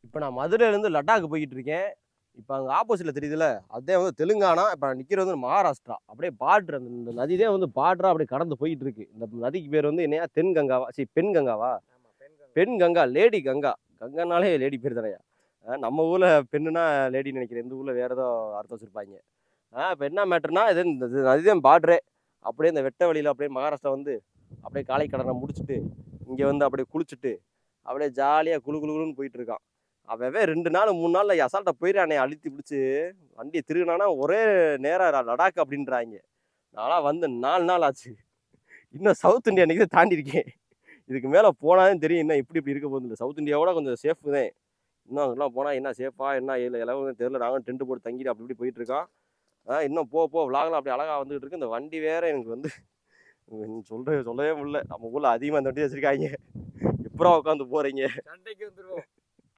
இப்போ நான் மதுரையிலேருந்து லடாக் போய்கிட்டு இருக்கேன். இப்போ அங்கே ஆப்போசிட்டில் தெரியுதுல்ல, அதே வந்து தெலுங்கானா. இப்போ நான் நிற்கிறது வந்து மகாராஷ்டிரா. அப்படியே பார்டர் அந்த இந்த நதி தான் வந்து பார்டராக அப்படியே கடந்து போயிட்டு இருக்கு. இந்த நதிக்கு பேர் வந்து என்னையா தென்கங்காவா? பெண் கங்காவா? பெண் கங்கா, லேடி கங்கா. கங்கானாலே லேடி பேர் தானையா. நம்ம ஊரில் பெண்ணுனா லேடின்னு நினைக்கிறேன். இந்த ஊரில் வேறு ஏதோ அர்த்தம் வச்சுருப்பாங்க. இப்போ என்ன மேட்டர்னா, இது இந்த நதி தான் பார்டரே. அப்படியே இந்த வெட்ட வழியில் அப்படியே மகாராஷ்டிரா வந்து அப்படியே காலை கடனை முடிச்சுட்டு இங்கே வந்து அப்படியே குளிச்சுட்டு அப்படியே ஜாலியாக குளு குளுன்னு போயிட்டு இருக்கான். அவன் 2 நாள் 3 நாளில் அசால்ட்டை போயிடானே அழுத்தி பிடிச்சி வண்டியை திருகினானா ஒரே நேரம் லடாக் அப்படின்றாங்க. நான்லாம் வந்து 4 நாள் ஆச்சு. இன்னும் சவுத் இந்தியா அன்றைக்கி தான் தாண்டியிருக்கேன். இதுக்கு மேலே போனாலும் தெரியும் இன்னும் இப்படி இருக்க போகுது. இல்லை சவுத் இந்தியாவோட கொஞ்சம் சேஃபு தான். இன்னும் அங்கெல்லாம் போனால் என்ன சேஃபா என்ன எல்லாம் தெரியல. நாங்களும் டென்ட் போட்டு தங்கிட்டு அப்படி இப்படி போயிட்டு இருக்கான். இன்னும் போ விலாகலாம் அப்படி அழகாக வந்துகிட்டு இருக்கு. இந்த வண்டி வேற எனக்கு வந்து சொல்லவே முடியல. நம்ம ஊரில் அதிகமாக இந்த வண்டி வச்சுருக்காங்க. எப்பறம் உட்காந்து போகிறீங்க? சண்டைக்கு வந்துருவோம்.